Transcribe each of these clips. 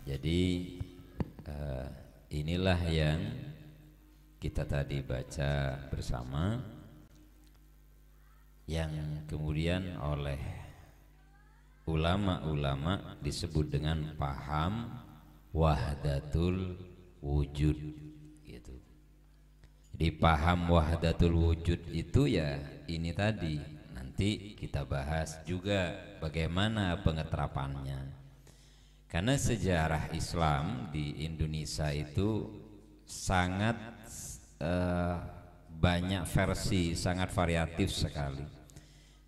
Jadi inilah yang kita tadi baca bersama, yang kemudian oleh ulama-ulama disebut dengan paham wahdatul wujud gitu. Jadi paham wahdatul wujud itu ya ini tadi, nanti kita bahas juga bagaimana pengeterapannya. Karena sejarah Islam di Indonesia itu sangat banyak versi, sangat variatif sekali.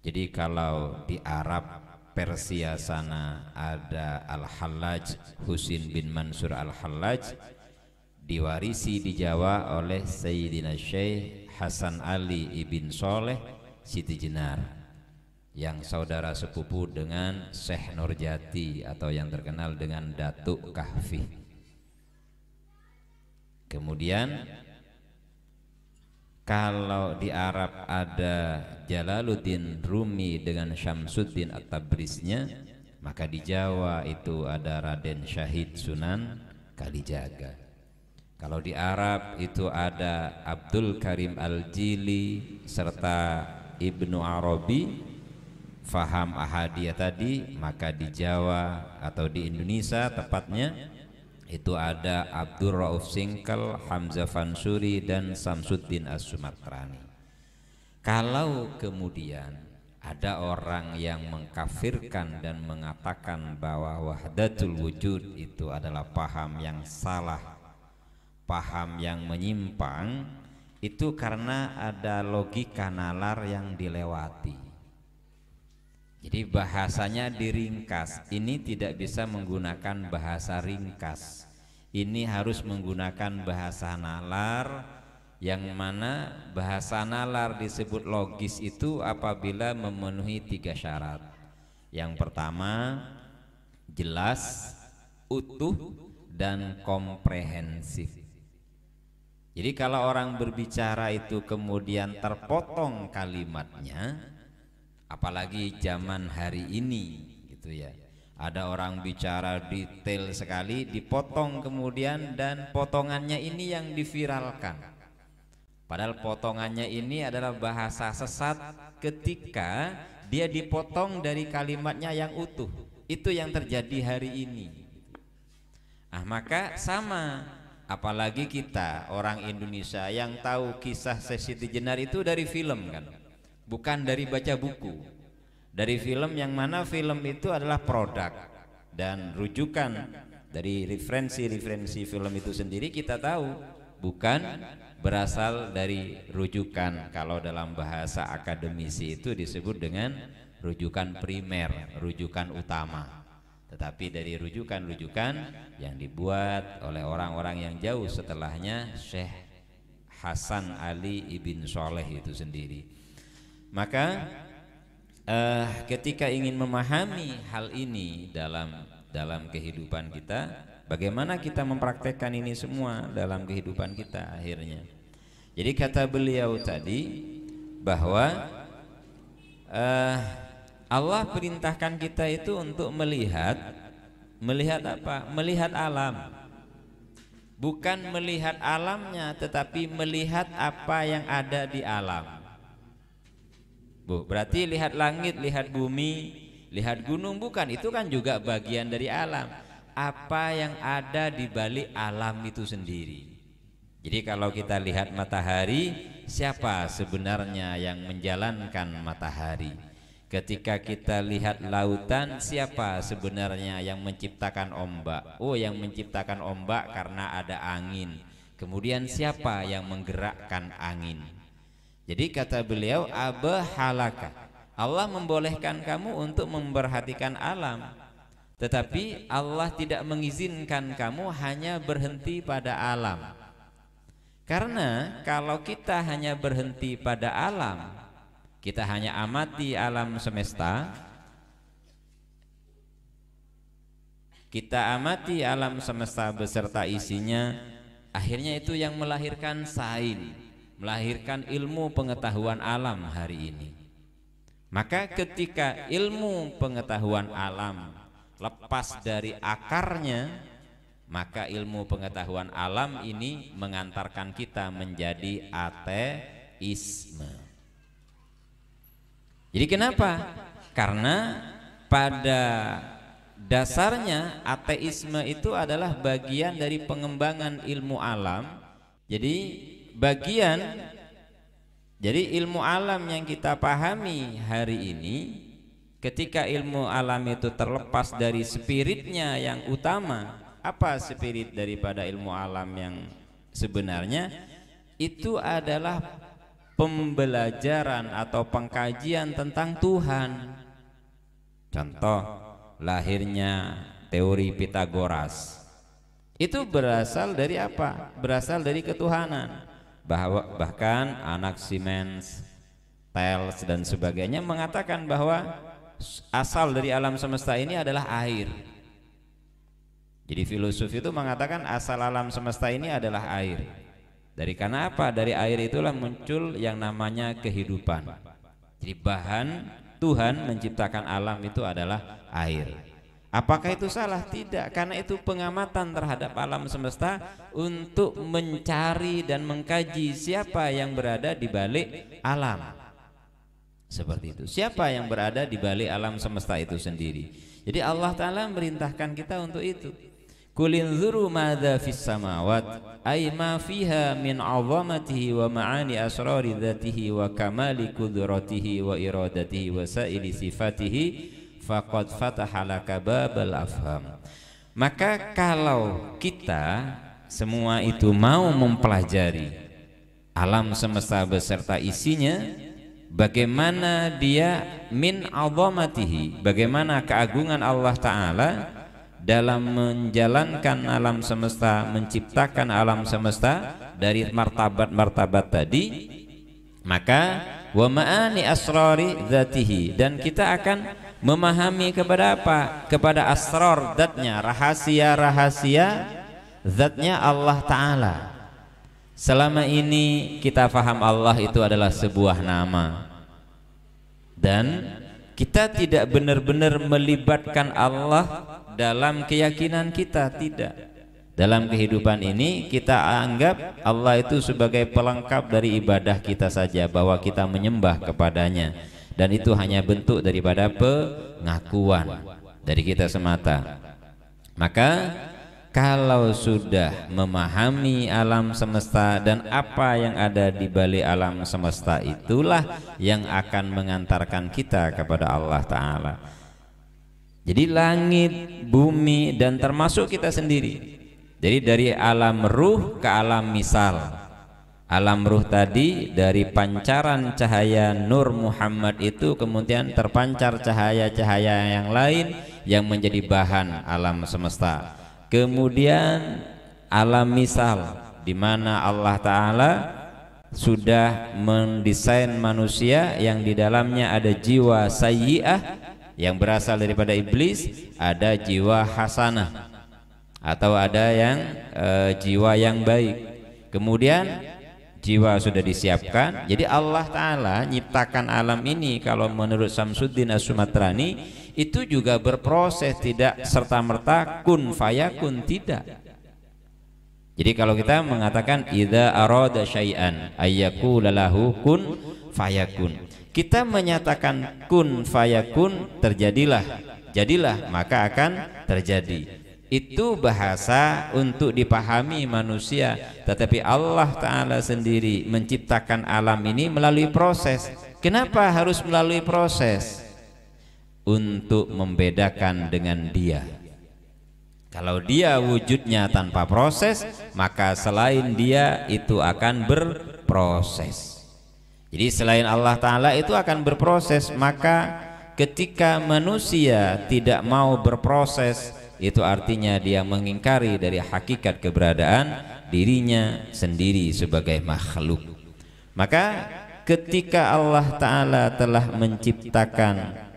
Jadi kalau di Arab Persia sana ada Al-Hallaj, Husin bin Mansur Al-Hallaj, diwarisi di Jawa oleh Sayyidina Syekh Hasan Ali ibn Soleh Siti Jenar, yang saudara sepupu dengan Syekh Nurjati atau yang terkenal dengan Datuk Kahfi. Kemudian kalau di Arab ada Jalaluddin Rumi dengan Syamsuddin At-Tabrisnya, maka di Jawa itu ada Raden Syahid Sunan Kalijaga. Kalau di Arab itu ada Abdul Karim Al-Jili serta Ibnu Arabi, faham ahadiyah tadi, maka di Jawa atau di Indonesia tepatnya itu ada Abdul Rauf Singkel, Hamzah Fansuri dan Samsuddin As-Sumatrani. Kalau kemudian ada orang yang mengkafirkan dan mengatakan bahwa wahdatul wujud itu adalah paham yang salah, paham yang menyimpang, itu karena ada logika nalar yang dilewati. Jadi bahasanya diringkas. Ini tidak bisa menggunakan bahasa ringkas. Ini harus menggunakan bahasa nalar, yang mana bahasa nalar disebut logis itu apabila memenuhi 3 syarat. Yang pertama, jelas, utuh, dan komprehensif. Jadi kalau orang berbicara itu kemudian terpotong kalimatnya, apalagi zaman hari ini gitu ya, ada orang bicara detail sekali, dipotong kemudian, dan potongannya ini yang diviralkan, padahal potongannya ini adalah bahasa sesat ketika dia dipotong dari kalimatnya yang utuh. Itu yang terjadi hari ini. Maka sama, apalagi kita orang Indonesia yang tahu kisah Siti Jenar itu dari film kan, bukan dari baca buku, dari film, yang mana film itu adalah produk dan rujukan dari referensi film itu sendiri kita tahu bukan berasal dari rujukan. Kalau dalam bahasa akademisi itu disebut dengan rujukan primer, rujukan utama, tetapi dari rujukan-rujukan yang dibuat oleh orang-orang yang jauh setelahnya Syekh Hasan Ali ibn Soleh itu sendiri. Maka ketika ingin memahami hal ini dalam kehidupan kita, bagaimana kita mempraktekkan ini semua dalam kehidupan kita akhirnya. Jadi kata beliau tadi bahwa Allah perintahkan kita itu untuk melihat apa? Melihat alam. Bukan melihat alamnya, tetapi melihat apa yang ada di alam. Berarti lihat langit, lihat bumi, lihat gunung, bukan, itu kan juga bagian dari alam. Apa yang ada di balik alam itu sendiri. Jadi kalau kita lihat matahari, siapa sebenarnya yang menjalankan matahari? Ketika kita lihat lautan, siapa sebenarnya yang menciptakan ombak? Oh, yang menciptakan ombak karena ada angin. Kemudian siapa yang menggerakkan angin? Jadi kata beliau, abahalaka, Allah membolehkan kamu untuk memperhatikan alam, tetapi Allah tidak mengizinkan kamu hanya berhenti pada alam. Karena kalau kita hanya berhenti pada alam, kita hanya amati alam semesta, kita amati alam semesta beserta isinya, akhirnya itu yang melahirkan sains, melahirkan ilmu pengetahuan alam hari ini. Maka ketika ilmu pengetahuan alam lepas dari akarnya, maka ilmu pengetahuan alam ini mengantarkan kita menjadi ateisme. Jadi kenapa? Karena pada dasarnya ateisme itu adalah bagian dari pengembangan ilmu alam. Jadi ilmu alam yang kita pahami hari ini, ketika ilmu alam itu terlepas dari spiritnya yang utama. Apa spirit daripada ilmu alam yang sebenarnya? Itu adalah pembelajaran atau pengkajian tentang Tuhan. Contoh, lahirnya teori Pitagoras itu berasal dari apa? Berasal dari ketuhanan. Bahkan Anaximenes, Thales dan sebagainya mengatakan bahwa asal dari alam semesta ini adalah air. Jadi filosof itu mengatakan asal alam semesta ini adalah air. Dari karena apa? Dari air itulah muncul yang namanya kehidupan. Jadi bahan Tuhan menciptakan alam itu adalah air. Apakah itu salah? Tidak, karena itu pengamatan terhadap alam semesta untuk mencari dan mengkaji siapa yang berada di balik alam. Seperti itu. Siapa yang berada di balik alam semesta itu sendiri. Jadi Allah Ta'ala merintahkan kita untuk itu. Kulinzuru madza fis samawat ay ma fiha min 'azamatihi wa ma'ani asrari dzatihi wa kamali qudratihi wa iradatihi wa sa'ili sifatihi faqad fataha laka babal afham. Maka kalau kita semua itu mau mempelajari alam semesta beserta isinya, bagaimana dia min 'azamatihi, bagaimana keagungan Allah Ta'ala dalam menjalankan alam semesta, menciptakan alam semesta dari martabat-martabat tadi, maka wa ma'ani asrari dzatihi, dan kita akan memahami kepada apa? Kepada asrar zatnya, rahasia-rahasia zatnya Allah Ta'ala. Selama ini kita faham Allah itu adalah sebuah nama, dan kita tidak benar-benar melibatkan Allah dalam keyakinan kita. Tidak. Dalam kehidupan ini kita anggap Allah itu sebagai pelengkap dari ibadah kita saja, bahwa kita menyembah kepadanya, dan itu hanya bentuk daripada pengakuan dari kita semata. Maka kalau sudah memahami alam semesta dan apa yang ada di balik alam semesta, itulah yang akan mengantarkan kita kepada Allah Ta'ala. Jadi langit, bumi, dan termasuk kita sendiri. Jadi dari alam ruh ke alam misal. Alam ruh tadi dari pancaran cahaya Nur Muhammad itu kemudian terpancar cahaya-cahaya yang lain yang menjadi bahan alam semesta. Kemudian alam misal, di mana Allah Ta'ala sudah mendesain manusia yang di dalamnya ada jiwa sayyi'ah yang berasal daripada iblis, ada jiwa hasanah atau ada yang jiwa yang baik. Kemudian jiwa sudah disiapkan. Jadi Allah Ta'ala nyiptakan alam ini, kalau menurut Syamsuddin As-Sumatrani, itu juga berproses, tidak serta-merta kun fayakun, tidak. Jadi kalau kita mengatakan idza arada syai'an ayyakula lahu kun fayakun, kita menyatakan kun fayakun, terjadilah, jadilah, maka akan terjadi. Itu bahasa untuk dipahami manusia, tetapi Allah Ta'ala sendiri menciptakan alam ini melalui proses. Kenapa harus melalui proses? Untuk membedakan dengan Dia. Kalau Dia wujudnya tanpa proses, maka selain Dia itu akan berproses. Jadi selain Allah Ta'ala itu akan berproses, maka ketika manusia tidak mau berproses, itu artinya dia mengingkari dari hakikat keberadaan dirinya sendiri sebagai makhluk. Maka ketika Allah Ta'ala telah menciptakan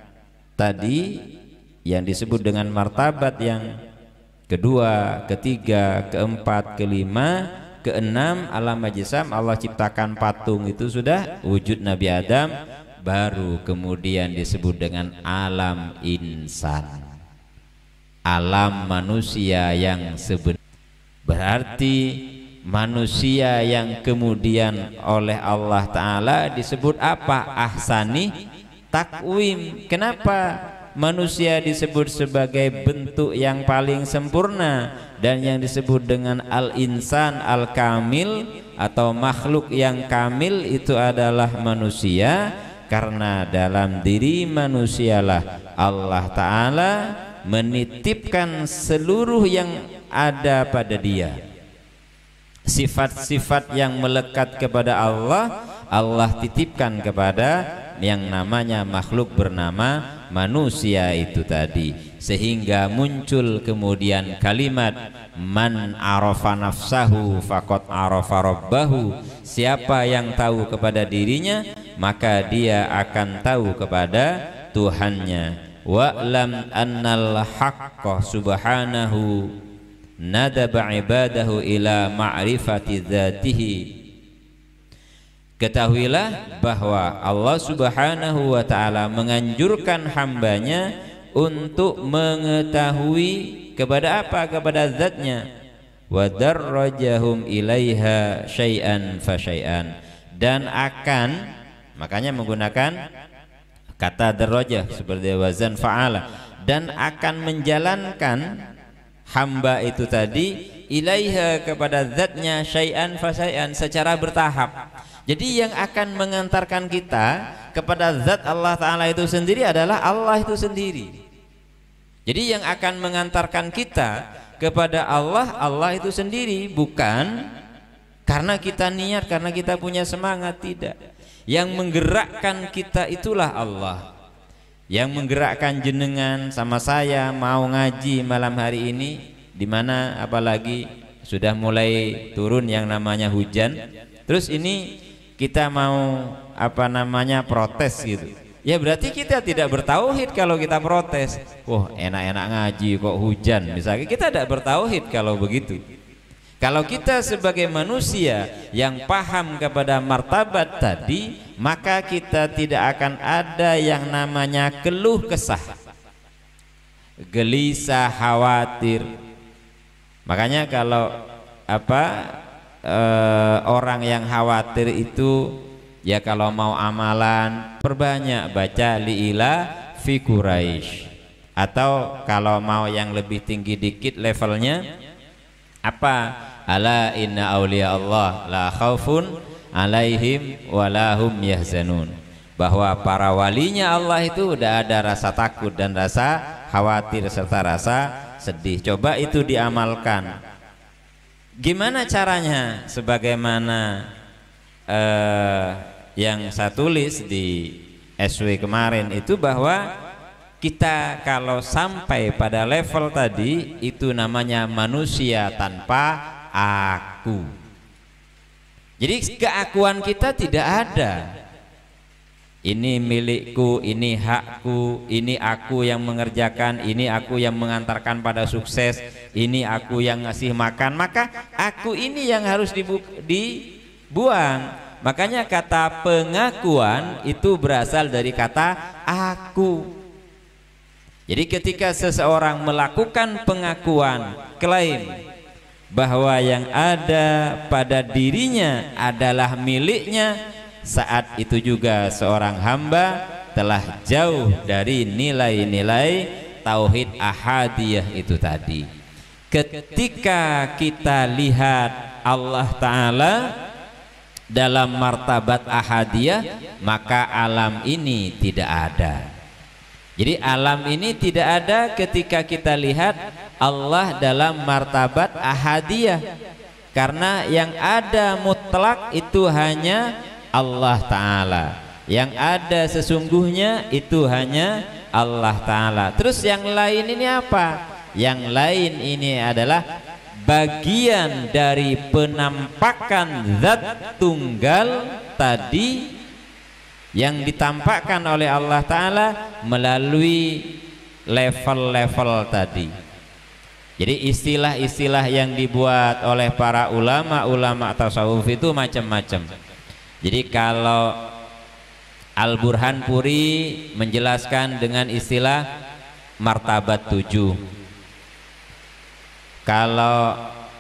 tadi yang disebut dengan martabat yang kedua, ketiga, keempat, kelima, keenam, alam majisam, Allah ciptakan patung, itu sudah wujud Nabi Adam, baru kemudian disebut dengan alam insan, alam manusia yang sebenarnya. Berarti manusia yang kemudian oleh Allah Ta'ala disebut apa? Ahsani takwim. Kenapa manusia disebut sebagai bentuk yang paling sempurna dan yang disebut dengan al-insan al-kamil atau makhluk yang kamil itu adalah manusia? Karena dalam diri manusialah Allah Ta'ala menitipkan seluruh yang ada pada dia. Sifat-sifat yang melekat kepada Allah, Allah titipkan kepada yang namanya makhluk bernama manusia itu tadi, sehingga muncul kemudian kalimat man arafa nafsahu faqad arafa rabbahu. Siapa yang tahu kepada dirinya, maka dia akan tahu kepada Tuhannya. Wa'lam annal haqqa subhanahu nadaba ibadahu ila ma'rifati dzatihi. Ketahuilah bahwa Allah Subhanahu wa ta'ala menganjurkan hambanya untuk mengetahui kepada apa? Kepada zatnya. Wa darrajahum ilaiha syai'an fa syai'an. Dan akan, makanya menggunakan kata darrajah seperti wazan fa'ala, dan akan menjalankan hamba itu tadi ilaiha kepada zatnya syai'an fa syai'an secara bertahap. Jadi yang akan mengantarkan kita kepada zat Allah Ta'ala itu sendiri adalah Allah itu sendiri. Jadi yang akan mengantarkan kita kepada Allah, Allah itu sendiri. Bukan karena kita niat, karena kita punya semangat, tidak. Yang menggerakkan kita itulah Allah. Yang menggerakkan jenengan sama saya mau ngaji malam hari ini, dimana apalagi sudah mulai turun yang namanya hujan. Terus ini kita mau apa namanya protes gitu, ya berarti kita tidak bertauhid kalau kita protes. Wah enak-enak ngaji kok hujan misalnya, kita tidak bertauhid kalau begitu. Kalau kita sebagai manusia yang paham kepada martabat tadi, maka kita tidak akan ada yang namanya keluh kesah, gelisah, khawatir. Makanya kalau orang yang khawatir itu, ya kalau mau amalan perbanyak baca liila fi Quraisy, atau kalau mau yang lebih tinggi dikit levelnya apa? Ala inna awliya Allah la khaufun alaihim walahum yahzanun. Bahwa para walinya Allah itu udah ada rasa takut dan rasa khawatir serta rasa sedih. Coba itu diamalkan. Gimana caranya? Sebagaimana yang saya tulis di SW kemarin itu, bahwa kita kalau sampai pada level tadi itu namanya manusia tanpa aku. Jadi keakuan kita tidak ada. Ini milikku, ini hakku, ini aku yang mengerjakan, ini aku yang mengantarkan pada sukses, ini aku yang ngasih makan. Maka aku ini yang harus dibuang. Makanya kata pengakuan itu berasal dari kata aku. Jadi ketika seseorang melakukan pengakuan, klaim bahwa yang ada pada dirinya adalah miliknya, saat itu juga seorang hamba telah jauh dari nilai-nilai tauhid ahadiyah itu tadi. Ketika kita lihat Allah Ta'ala dalam martabat ahadiyah, maka alam ini tidak ada. Jadi alam ini tidak ada ketika kita lihat Allah dalam martabat ahadiyah, karena yang ada mutlak itu hanya Allah Ta'ala. Yang ada sesungguhnya itu hanya Allah Ta'ala. Terus yang lain ini apa? Yang lain ini adalah bagian dari penampakan zat tunggal tadi yang ditampakkan oleh Allah Ta'ala melalui level-level tadi. Jadi istilah-istilah yang dibuat oleh para ulama tasawuf itu macam-macam. Jadi kalau Al-Burhan Puri menjelaskan dengan istilah martabat 7. Kalau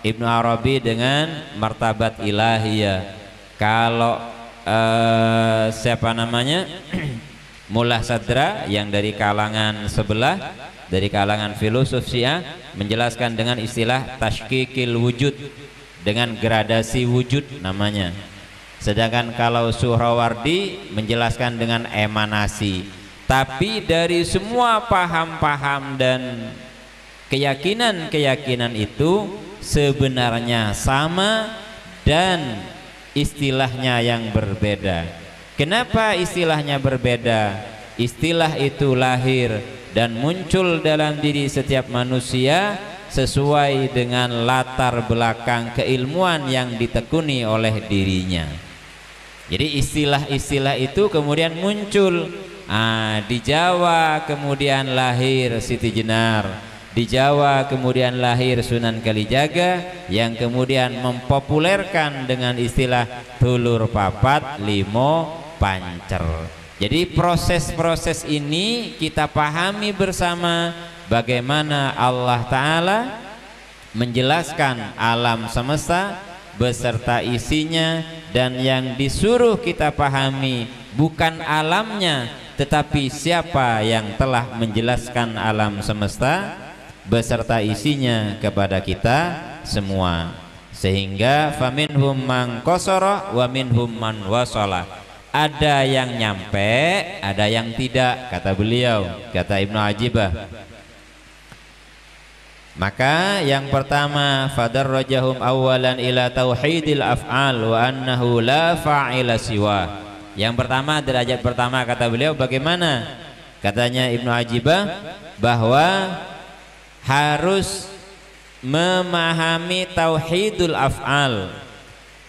Ibnu Arabi dengan martabat ilahiyah. Kalau siapa namanya Mullah Sadra yang dari kalangan sebelah, dari kalangan filosof Syiah, menjelaskan dengan istilah tashkikil wujud, dengan gradasi wujud namanya. Sedangkan kalau Suhrawardi menjelaskan dengan emanasi. Tapi dari semua paham-paham dan keyakinan-keyakinan itu sebenarnya sama dan istilahnya yang berbeda. Kenapa istilahnya berbeda? Istilah itu lahir dan muncul dalam diri setiap manusia sesuai dengan latar belakang keilmuan yang ditekuni oleh dirinya. Jadi istilah-istilah itu kemudian muncul. Di Jawa kemudian lahir Siti Jenar, di Jawa kemudian lahir Sunan Kalijaga yang kemudian mempopulerkan dengan istilah dulur papat limo pancer. Jadi proses-proses ini kita pahami bersama bagaimana Allah Ta'ala menjelaskan alam semesta beserta isinya, dan yang disuruh kita pahami bukan alamnya tetapi siapa yang telah menjelaskan alam semesta beserta isinya kepada kita semua. Sehingga faminhum man qasara wa minhum man wasala. Ada yang nyampe, ada yang tidak, kata beliau, kata Ibnu Ajibah. Maka yang pertama, fadarrajahum awalan ila tauhidil af'al wa annahu la fa'ila siwa. Yang pertama, derajat pertama kata beliau bagaimana? Katanya Ibnu Ajibah bahwa harus memahami tauhidul af'al,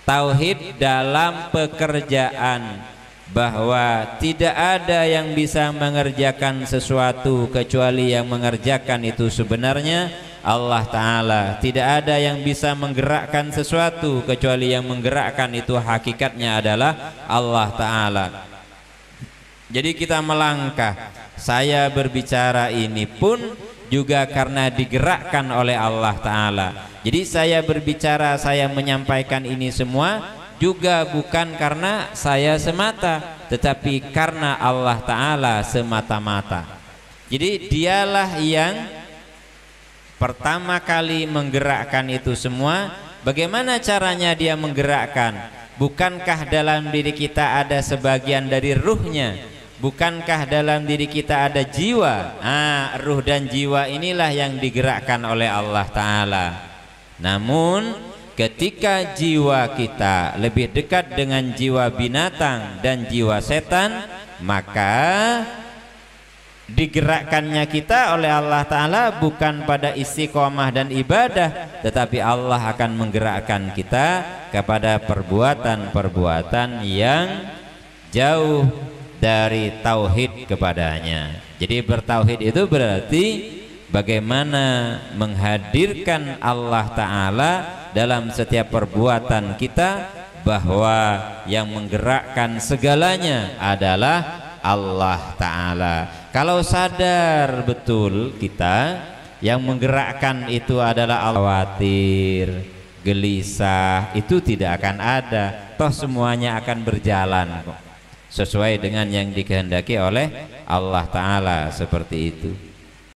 tauhid dalam pekerjaan, bahwa tidak ada yang bisa mengerjakan sesuatu kecuali yang mengerjakan itu sebenarnya Allah Ta'ala. Tidak ada yang bisa menggerakkan sesuatu kecuali yang menggerakkan itu hakikatnya adalah Allah Ta'ala. Jadi kita melangkah, saya berbicara ini pun juga karena digerakkan oleh Allah Ta'ala. Jadi saya berbicara, saya menyampaikan ini semua juga bukan karena saya semata, tetapi karena Allah Ta'ala semata-mata. Jadi dialah yang pertama kali menggerakkan itu semua. Bagaimana caranya dia menggerakkan? Bukankah dalam diri kita ada sebagian dari ruhnya? Bukankah dalam diri kita ada jiwa? Ruh dan jiwa inilah yang digerakkan oleh Allah Ta'ala. Namun ketika jiwa kita lebih dekat dengan jiwa binatang dan jiwa setan, maka digerakkannya kita oleh Allah Ta'ala bukan pada istiqomah dan ibadah, tetapi Allah akan menggerakkan kita kepada perbuatan-perbuatan yang jauh dari tauhid kepadanya. Jadi bertauhid itu berarti bagaimana menghadirkan Allah Ta'ala dalam setiap perbuatan kita, bahwa yang menggerakkan segalanya adalah Allah Ta'ala. Kalau sadar betul kita yang menggerakkan itu adalah khawatir, gelisah, itu tidak akan ada. Toh semuanya akan berjalan kok, sesuai dengan yang dikehendaki oleh Allah Ta'ala, seperti itu.